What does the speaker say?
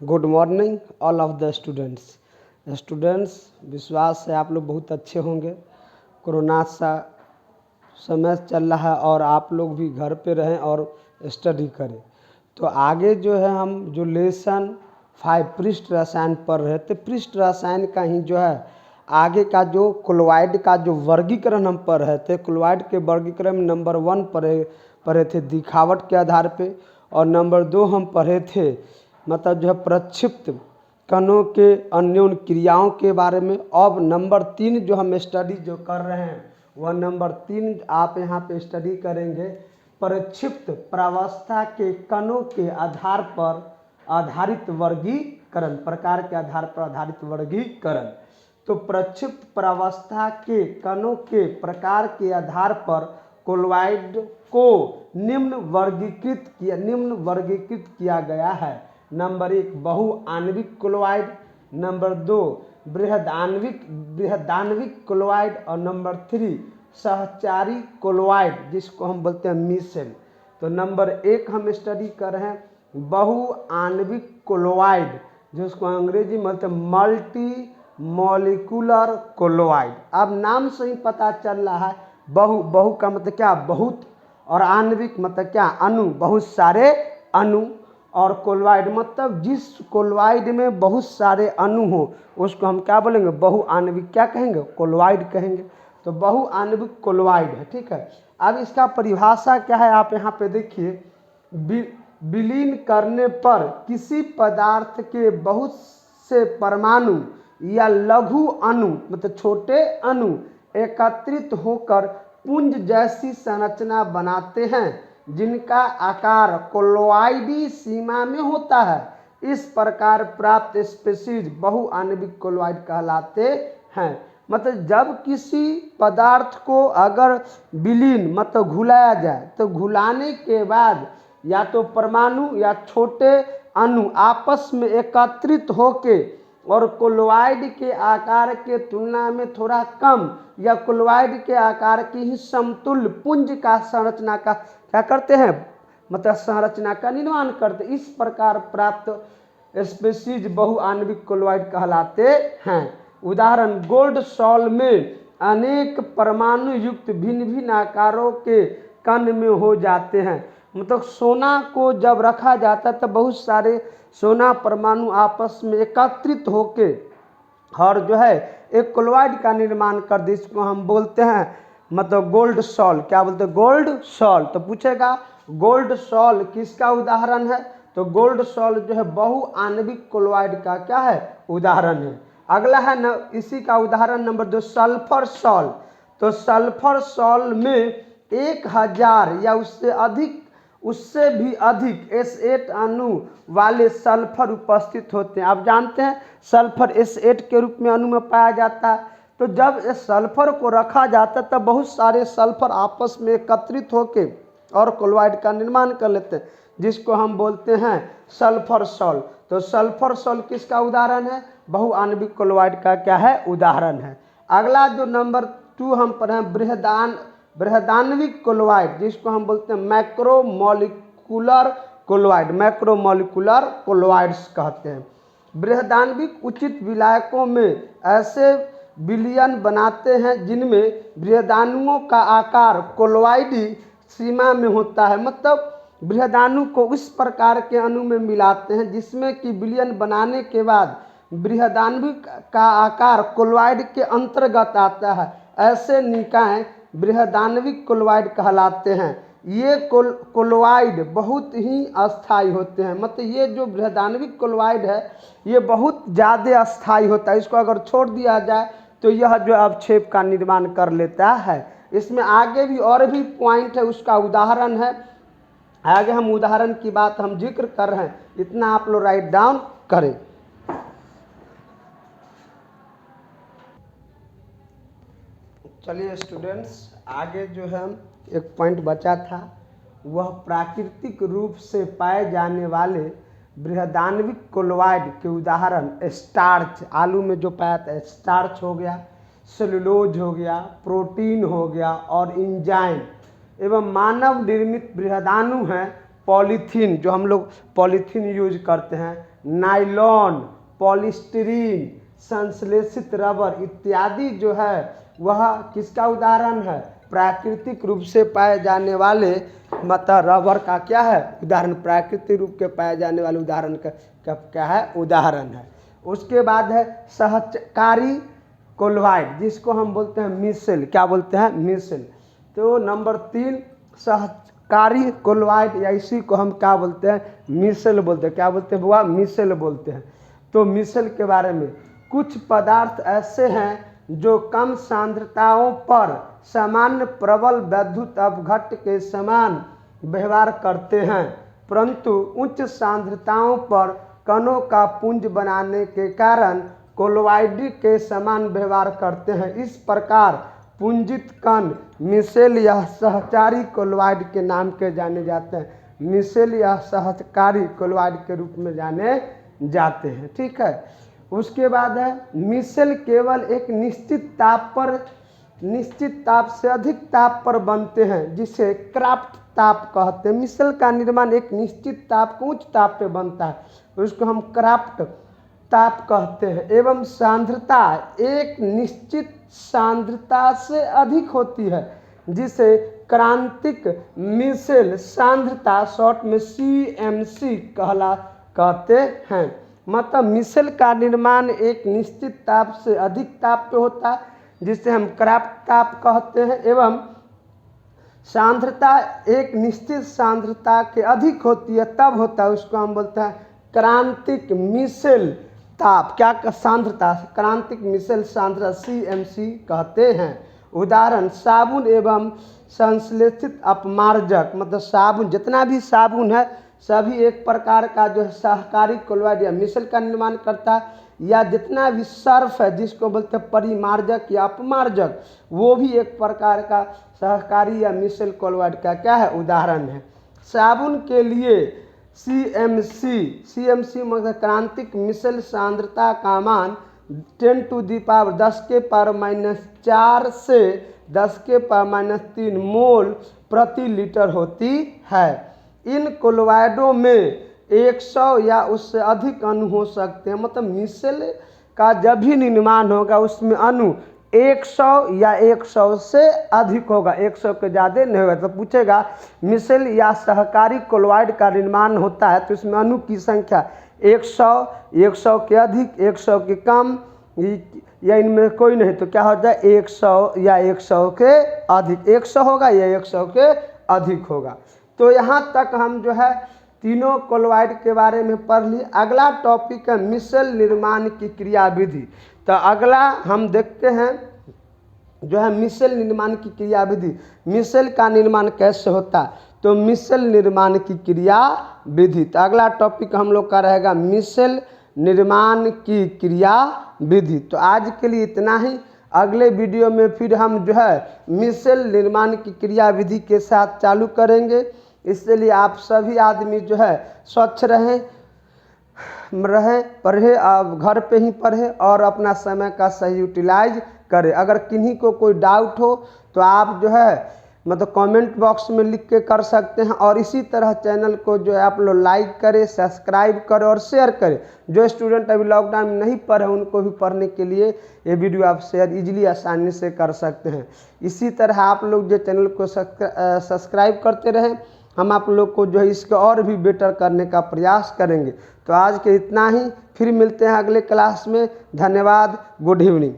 Good morning all of the students. विश्वास है आप लोग बहुत अच्छे होंगे। कोरोना सा समय चल रहा है और आप लोग भी घर पे रहें और स्टडी करें। तो आगे जो है हम जो लेसन 5 पृष्ठ रसायन पढ़ रहे थे, पृष्ठ रसायन का ही जो है आगे का जो क्लोराइड का जो वर्गीकरण हम पढ़ रहे थे। क्लोराइड के वर्गीकरण में नंबर 1 पढ़े थे दिखावट के आधार पे, और नंबर 2 हम पढ़े थे मतलब जो है प्रक्षिप्त कणों के अन्योन्य क्रियाओं के बारे में। अब नंबर 3 जो हम स्टडी जो कर रहे हैं वह नंबर 3 आप यहाँ पे स्टडी करेंगे, प्रक्षिप्त प्रावस्था के कणों के आधार पर आधारित वर्गीकरण, प्रकार के आधार पर आधारित वर्गीकरण। तो प्रक्षिप्त प्रावस्था के कणों के प्रकार के आधार पर क्लोराइड को निम्न वर्गीकृत किया गया है। नंबर 1 बहुआण्विक क्लोराइड, नंबर 2 बृहदान्विक क्लोराइड, और नंबर 3 सहचारी क्लोराइड जिसको हम बोलते हैं मिसेल। तो नंबर 1 हम स्टडी कर रहे हैं बहुआण्विक क्लोराइड, जिसको अंग्रेजी में बोलते हैं मल्टी मॉलिक्यूलर क्लोराइड। अब नाम से ही पता चल रहा है बहु का मतलब क्या, बहुत, और आणविक मतलब क्या, अणु, बहुत सारे अणु, और क्लोराइड मतलब जिस क्लोराइड में बहुत सारे अणु हो उसको हम क्या बोलेंगे, बहुआण्विक क्या कहेंगे, क्लोराइड कहेंगे। तो बहुआण्विक क्लोराइड है, ठीक है। अब इसका परिभाषा क्या है, आप यहाँ पे देखिए, विलीन करने पर किसी पदार्थ के बहुत से परमाणु या लघु अणु मतलब छोटे अणु एकत्रित होकर पुंज जैसी संरचना बनाते हैं जिनका आकार क्लोराइडी सीमा में होता है। इस प्रकार प्राप्त स्पीशीज बहुआण्विक क्लोराइड कहलाते हैं। मतलब जब किसी पदार्थ को अगर विलीन मतलब घुलाया जाए तो घुलाने के बाद या तो परमाणु या छोटे अणु आपस में एकत्रित होके और क्लोराइड के आकार के तुलना में थोड़ा कम या क्लोराइड के आकार की ही समतुल्य पुंज का संरचना का क्या करते हैं, मतलब संरचना का निर्माण करते। इस प्रकार प्राप्त स्पीशीज बहुआण्विक क्लोराइड कहलाते हैं। उदाहरण, गोल्ड सॉल में अनेक परमाणु युक्त भिन्न भिन्न आकारों के कण में हो जाते हैं। मतलब सोना को जब रखा जाता है तो बहुत सारे सोना परमाणु आपस में एकत्रित होके और जो है एक क्लोराइड का निर्माण कर दे, इसको हम बोलते हैं मतलब गोल्ड सॉल। क्या बोलते हैं, गोल्ड सॉल। तो पूछेगा गोल्ड सॉल किसका उदाहरण है, तो गोल्ड सॉल जो है बहुआण्विक क्लोराइड का क्या है, उदाहरण है। अगला है न, इसी का उदाहरण नंबर 2 सल्फर सॉल। तो सल्फर सॉल में 1000 या उससे भी अधिक S8 अणु वाले सल्फर उपस्थित होते हैं। आप जानते हैं सल्फर S8 के रूप में अणु में पाया जाता है। तो जब इस सल्फर को रखा जाता है तब बहुत सारे सल्फर आपस में एकत्रित होके और क्लोराइड का निर्माण कर लेते हैं, जिसको हम बोलते हैं सल्फर सॉल। तो सल्फर सॉल किसका उदाहरण है, बहुआण्विक क्लोराइड का क्या है, उदाहरण है। अगला जो नंबर 2 हम पढ़े बृहदान्विक क्लोराइड, जिसको हम बोलते हैं मैक्रोमोलिकुलर क्लोराइड, मैक्रोमोलिकुलर क्लोराइड्स कहते हैं। बृहदान्विक उचित विलायकों में ऐसे विलयन बनाते हैं जिनमें बृहदाणुओं का आकार क्लोराइडी सीमा में होता है। मतलब बृहदाणु को उस प्रकार के अणु में मिलाते हैं जिसमें कि विलयन बनाने के बाद बृहदान्विक का आकार क्लोराइड के अंतर्गत आता है। ऐसे निकाय बृहदान्विक क्लोराइड कहलाते हैं। ये क्लोराइड बहुत ही अस्थायी होते हैं। मतलब ये जो बृहदान्विक क्लोराइड है ये बहुत ज़्यादा अस्थायी होता है। इसको अगर छोड़ दिया जाए तो यह जो अवक्षेप का निर्माण कर लेता है। इसमें आगे भी और भी पॉइंट है, उसका उदाहरण है, आगे हम उदाहरण की बात हम जिक्र कर रहे हैं, इतना आप लोग राइट डाउन करें। चलिए स्टूडेंट्स, आगे जो है एक पॉइंट बचा था, वह प्राकृतिक रूप से पाए जाने वाले बृहदान्विक क्लोराइड के उदाहरण स्टार्च, आलू में जो पाया था स्टार्च हो गया, सेलुलोज हो गया, प्रोटीन हो गया, और इंजाइम एवं मानव निर्मित बृहदाणु हैं पॉलीथीन, जो हम लोग पॉलीथीन यूज करते हैं, नायलॉन, पॉलिस्टीरीन, संश्लेषित रबर इत्यादि जो है वह किसका उदाहरण है? प्राकृतिक रूप से पाए जाने वाले मतलब रबर का क्या है उदाहरण? प्राकृतिक रूप के पाए जाने वाले उदाहरण का क्या है? उदाहरण है। उसके बाद है सहकारी कोल्वाइड, जिसको हम बोलते हैं मिसेल। क्या बोलते हैं? मिसेल। तो नंबर 3 सहकारी कोल्वाइड, या इसी को हम क्या बोलते हैं? मिसेल बोलते हैं। क्या बोलते हैं बुआ? मिसेल बोलते हैं। तो मिसेल के बारे में, कुछ पदार्थ ऐसे हैं जो कम सांद्रताओं पर सामान्य प्रबल वैद्युत अपघट्ट के समान व्यवहार करते हैं, परंतु उच्च सांद्रताओं पर कणों का पुंज बनाने के कारण कोल्वाइड के समान व्यवहार करते हैं। इस प्रकार पुंजित कण मिसेल या सहकारी कोल्वाइड के नाम के जाने जाते हैं। मिसेल या सहकारी कोल्वाइड के रूप में जाने जाते हैं। ठीक है। उसके बाद है मिसेल केवल एक निश्चित ताप से अधिक ताप पर बनते हैं, जिसे क्राफ्ट ताप कहते हैं। मिसेल का निर्माण एक निश्चित ताप को उच्च ताप पे बनता है, उसको हम क्राफ्ट ताप कहते हैं। एवं सांद्रता एक निश्चित सांद्रता से अधिक होती है, जिसे क्रांतिक मिसेल सांद्रता शॉर्ट में CMC कहते हैं। मतलब मिसेल का निर्माण एक निश्चित ताप से अधिक ताप पे होता है, जिसे हम क्राफ्ट ताप कहते हैं। एवं सांद्रता एक निश्चित सांद्रता के अधिक होती है, तब होता है, उसको हम बोलते हैं क्रांतिक मिसेल ताप। क्या सांद्रता? क्रांतिक मिसेल सांद्रता CMC कहते हैं। उदाहरण साबुन एवं संश्लेषित अपमार्जक, मतलब साबुन, जितना भी साबुन है सभी एक प्रकार का जो है सहकारी कोल्वाइड या मिसेल का निर्माण करता है, या जितना भी सर्फ है जिसको बोलते हैं परिमार्जक या अपमार्जक, वो भी एक प्रकार का सहकारी या मिसेल कोल्वाइड का क्या है? उदाहरण है। साबुन के लिए CMC मतलब क्रांतिक मिसेल सांद्रता का मान 10⁻⁻4 से 10⁻³ मोल प्रति लीटर होती है। इन कोल्वाइडों में 100 या उससे अधिक अणु हो सकते हैं। मतलब मिसेल का जब भी निर्माण होगा उसमें अणु 100 या 100 से अधिक होगा, 100 के ज़्यादा नहीं होगा। तो पूछेगा मिसेल या सहकारी कोल्वाइड का निर्माण होता है तो इसमें अणु की संख्या 100, 100 के अधिक, 100 के कम, या इनमें कोई नहीं, तो क्या हो जाए? 100 या 100 के अधिक, 100 होगा या 100 के अधिक होगा। तो यहाँ तक हम जो है तीनों कोल्वाइड के बारे में पढ़ लिए। अगला टॉपिक है मिसेल निर्माण की क्रियाविधि। तो अगला हम देखते हैं जो है मिसेल निर्माण की क्रियाविधि। मिसेल का निर्माण कैसे होता है? तो मिसेल निर्माण की क्रियाविधि। तो अगला टॉपिक हम लोग का रहेगा मिसेल निर्माण की क्रियाविधि। तो आज के लिए इतना ही। अगले वीडियो में फिर हम जो है मिसेल निर्माण की क्रियाविधि के साथ चालू करेंगे। इसके लिए आप सभी आदमी जो है स्वच्छ रहें, पढ़े, आप घर पे ही पढ़े और अपना समय का सही यूटिलाइज करें। अगर किन्हीं को कोई डाउट हो तो आप जो है मतलब कमेंट बॉक्स में लिख के कर सकते हैं। और इसी तरह चैनल को जो है आप लोग लाइक करें, सब्सक्राइब करें और शेयर करें। जो स्टूडेंट अभी लॉकडाउन में नहीं पढ़े उनको भी पढ़ने के लिए ये वीडियो आप शेयर इजीली आसानी से कर सकते हैं। इसी तरह आप लोग जो चैनल को सब्सक्राइब करते रहें, हम आप लोग को जो है इसके और भी बेटर करने का प्रयास करेंगे। तो आज के इतना ही, फिर मिलते हैं अगले क्लास में। धन्यवाद। Good evening.